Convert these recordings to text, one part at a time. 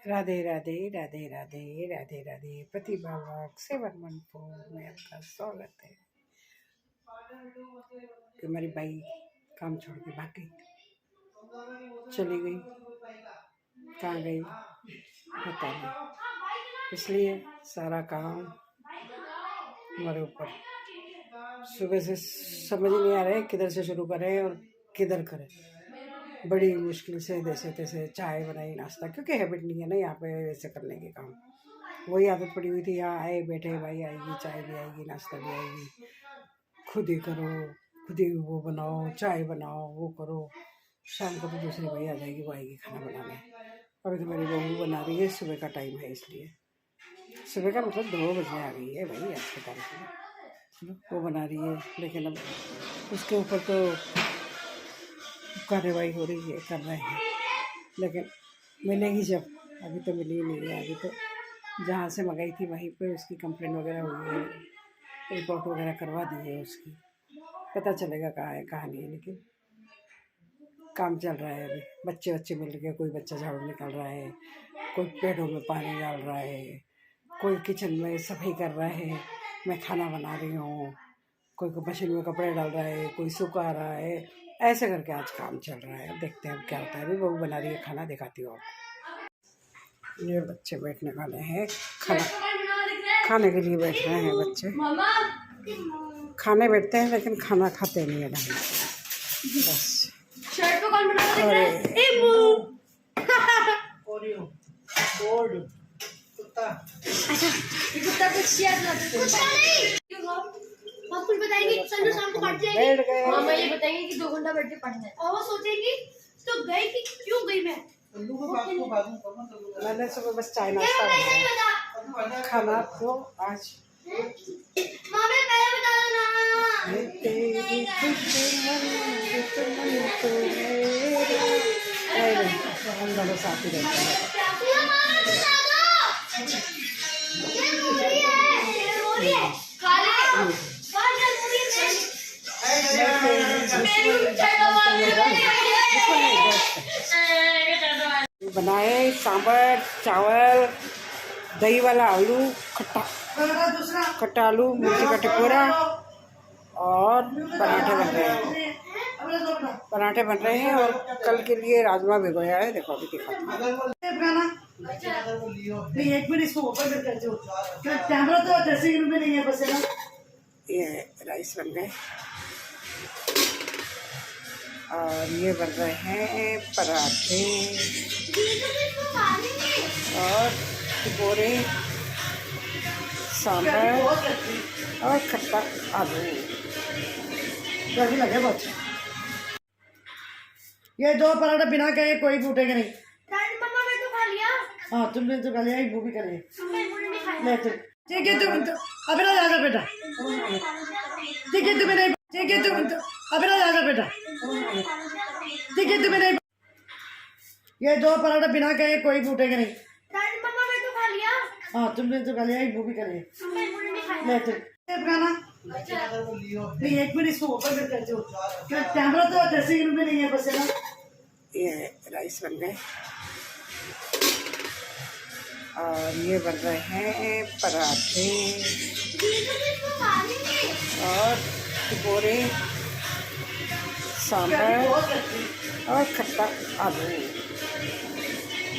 राधे राधे राधे राधे राधे राधे। प्रतिभा walk 714 में आपका स्वागत है। कि हमारी बाई काम छोड़ के भाग गई, चली गई, कहाँ गई पता नहीं। इसलिए सारा काम हमारे ऊपर। सुबह से समझ नहीं आ रहा है किधर से शुरू करें और किधर करें। बड़ी मुश्किल से जैसे तैसे चाय बनाई, नाश्ता, क्योंकि हैबिट नहीं है ना यहाँ पे ऐसे करने के काम। वही आदत पड़ी हुई थी, यहाँ आए बैठे भाई आएगी, चाय भी आएगी, नाश्ता भी आएगी, खुद ही करो, खुद ही वो बनाओ, चाय बनाओ, वो करो। शाम को तो दूसरी भाई आ जाएगी, वो आएगी खाना बनाने। अभी तो मेरी बहू बना रही है, सुबह का टाइम है इसलिए। सुबह का मतलब 2 बजे आ गई है भाई आज के टाइम में, वो बना रही है। लेकिन अब उसके ऊपर तो कार्रवाई हो रही है, कर रहे हैं, लेकिन मिलेगी जब। अभी तो मिली ही नहीं है। अभी तो जहाँ से मंगाई थी वहीं पे उसकी कंप्लेंट वगैरह हुई है, रिपोर्ट वगैरह करवा दी है उसकी। पता चलेगा कहाँ है कहाँ नहीं है। लेकिन काम चल रहा है। अभी बच्चे मिल गए, कोई बच्चा झाड़ू निकाल रहा है, कोई पेड़ों में पानी डाल रहा है, कोई किचन में सफाई कर रहा है, मैं खाना बना रही हूँ, कोई मशीन में कपड़े डाल रहा है, कोई सुखा रहा है। ऐसे करके आज काम चल रहा है। अब देखते हैं अब क्या होता है। अभी बहू बना रही है खाना, दिखाती हूँ आपको। ये बच्चे बैठने वाले हैं, खाने के लिए बैठ रहे हैं बच्चे। खाने बैठते हैं लेकिन खाना खाते नहीं है ढंग से, बस। कुछ बताएंगे संजू शाम को पढ़ जाएगी। मामा ये बताएंगे कि 2 घंटा बैठ के पढ़ना है, और वो सोचेंगी तो गई कि क्यों गई मैं। मैंने सुबह बस चाय नाश्ता बनाया, खाना तो आज मामा पहले बता दो ना। तेरी हम दोनों साथ ही रहते हैं। बनाए सांभर, चावल, दही वाला आलू, खट्टा आलू, मिर्ची का टिपोरा और पराठे बन रहे हैं। और कल के लिए राजमा भिगोया है, देखो अभी दिखाती हूँ। ये राइस बन गए और ये बन रहे हैं पराठे और टिपोरे, सांभर और खट्टा आलू। गर्मी लगे बहुत। ये 2 पराठे बिना कहे कोई फूटेगा नहीं। मम्मा मैं तो खा लिया। हाँ तुमने तो खा लिया, वो भी कर लिया। ठीक है तुम तो अभी ना जाना बेटा। ठीक है तुम्हें नहीं, ठीक है तुम तो अभी ना जाना बेटा। ठीक है तुम्हें नहीं। ये 2 पराठे बिना कहे कोई फूटेगा नहीं। मम्मा मैं तो खा लिया। हाँ तुमने तो खा लिया, वो भी कर लिया। नहीं 1 मिनट इसको ओपन कर दो, कैमरा तो ड्रेसिंग रूम में नहीं है बस, है ना। ये राइस बन गए और ये बन रहे हैं पराठे और टिपोरे, सांभर और खट्टा आलू।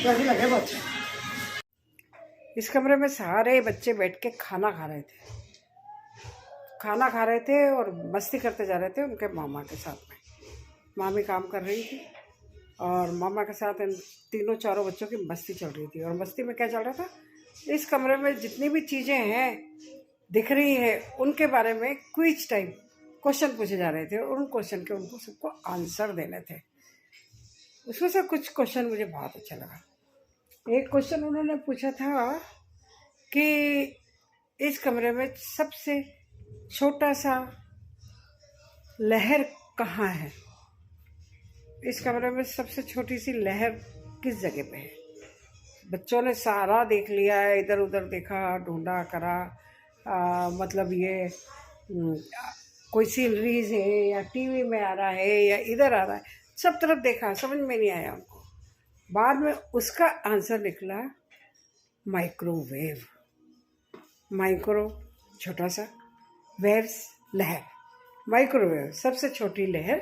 गर्मी लगे बहुत। इस कमरे में सारे बच्चे बैठ के खाना खा रहे थे और मस्ती करते जा रहे थे उनके मामा के साथ में। मामी काम कर रही थी और मामा के साथ इन 3-4 बच्चों की मस्ती चल रही थी। और मस्ती में क्या चल रहा था, इस कमरे में जितनी भी चीज़ें हैं दिख रही है उनके बारे में क्विज टाइप क्वेश्चन पूछे जा रहे थे और उन क्वेश्चन के उनको सबको आंसर देने थे। उसमें से कुछ क्वेश्चन मुझे बहुत अच्छा लगा। एक क्वेश्चन उन्होंने पूछा था कि इस कमरे में सबसे छोटा सा लहर कहाँ है। इस कमरे में सबसे छोटी सी लहर किस जगह पे है। बच्चों ने सारा देख लिया है, इधर उधर देखा, ढूंढा करा, मतलब ये कोई सीनरीज है या टीवी में आ रहा है या इधर आ रहा है, सब तरफ देखा, समझ में नहीं आया उनको। बाद में उसका आंसर निकला माइक्रोवेव। माइक्रो छोटा सा, वेव्स लहर, माइक्रोवेव सबसे छोटी लहर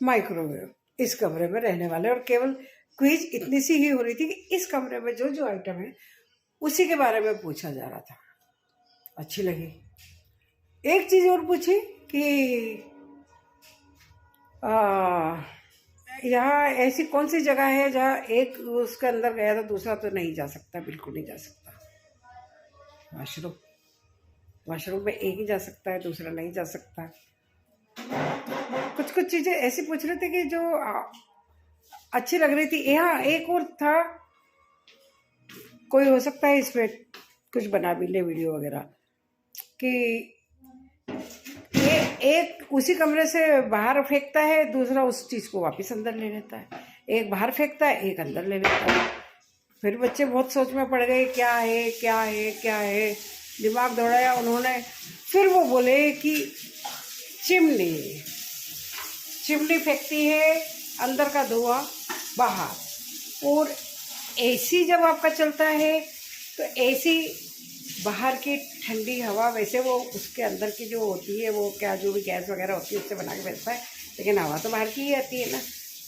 माइक्रोवेव। इस कमरे में रहने वाले, और केवल क्विज इतनी सी ही हो रही थी कि इस कमरे में जो जो आइटम है उसी के बारे में पूछा जा रहा था। अच्छी लगी। एक चीज और पूछी कि यहाँ ऐसी कौन सी जगह है जहाँ एक उसके अंदर गया तो दूसरा तो नहीं जा सकता, बिल्कुल नहीं जा सकता। वाशरूम, वाशरूम में एक ही जा सकता है, दूसरा नहीं जा सकता। कुछ कुछ चीजें ऐसी पूछ रहे थे कि जो अच्छी लग रही थी। यहाँ एक और था, कोई हो सकता है इसमें कुछ बना भी ले वीडियो वगैरह, कि ये एक उसी कमरे से बाहर फेंकता है, दूसरा उस चीज को वापस अंदर ले लेता है। एक बाहर फेंकता है, एक अंदर ले लेता है। फिर बच्चे बहुत सोच में पड़ गए, क्या है क्या है क्या है, दिमाग दौड़ाया उन्होंने। फिर वो बोले कि चिमनी, चिमनी फेंकती है अंदर का धुआं बाहर, और एसी जब आपका चलता है तो एसी बाहर की ठंडी हवा, वैसे वो उसके अंदर की जो होती है वो क्या जो भी गैस वगैरह होती है उससे बना के भेजता है, लेकिन हवा तो बाहर की ही आती है ना,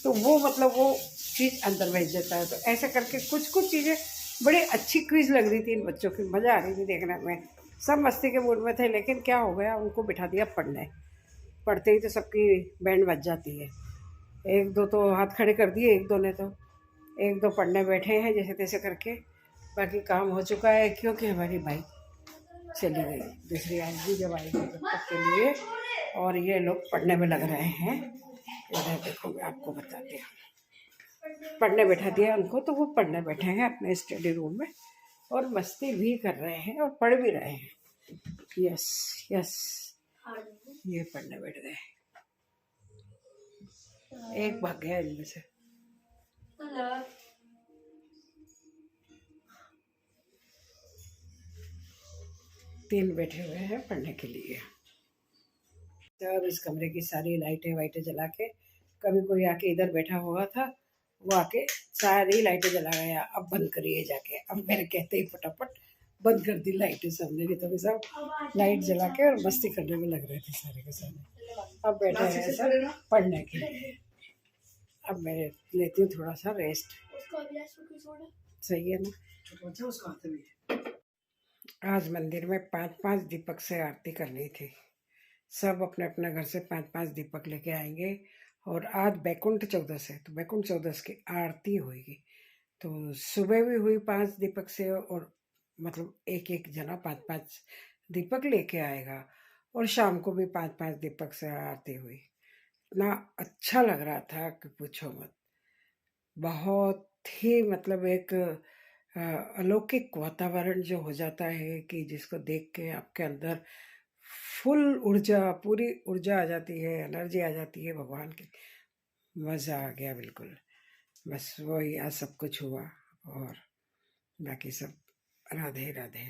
तो वो मतलब वो चीज़ अंदर भेज देता है। तो ऐसे करके कुछ कुछ चीज़ें बड़ी अच्छी क्विज लग रही थी इन बच्चों की, मज़ा आ रही थी देखने में। सब मस्ती के मूड में थे, लेकिन क्या हो गया, उनको बिठा दिया पढ़ने। पढ़ते ही तो सबकी बैंड बज जाती है। एक दो तो हाथ खड़े कर दिए, एक दो ने तो, एक दो पढ़ने बैठे हैं जैसे तैसे करके। बाकी काम हो चुका है, क्योंकि हमारी बाइक चली गई, दूसरी आएगी जब आएगी तब तक के लिए। और ये लोग पढ़ने में लग रहे हैं। इधर देखो, मैं आपको बताती हूँ। पढ़ने बैठा दिया उनको, तो वो पढ़ने बैठे हैं अपने स्टडी रूम में, और मस्ती भी कर रहे हैं और पढ़ भी रहे हैं। यस यस, ये पढ़ने बैठ गए। एक भाग गया इनमें से। तीन बैठे हुए हैं पढ़ने के लिए। अब इस कमरे की सारी लाइटें वाइटें जला के, कभी कोई आके इधर बैठा हुआ था, वो आके सारी लाइटें जला गया, अब बंद करिए जाके। अब मेरे कहते ही फटाफट बंद कर दी लाइटें सबने, नहीं तो भी सब लाइट जला के और मस्ती करने में लग रहे थे सारे के सारे। अब बैठे हैं सब पढ़ने के लिए। अब मैं लेती हूँ थोड़ा सा रेस्ट। सही है ना। आज मंदिर में 5-5 दीपक से आरती करनी थी। सब अपने अपने घर से 5-5 दीपक लेके आएंगे, और आज बैकुंठ चौदस है, तो बैकुंठ चौदस की आरती होगी। तो सुबह भी हुई 5 दीपक से, और मतलब एक एक जना 5-5 दीपक लेके आएगा, और शाम को भी 5-5 दीपक से आरती हुई। इतना अच्छा लग रहा था कि पूछो मत। बहुत ही मतलब एक अलौकिक वातावरण जो हो जाता है कि जिसको देख के आपके अंदर फुल ऊर्जा, पूरी ऊर्जा आ जाती है, एनर्जी आ जाती है भगवान की। मज़ा आ गया बिल्कुल। बस वही आज सब कुछ हुआ, और बाकी सब राधे राधे।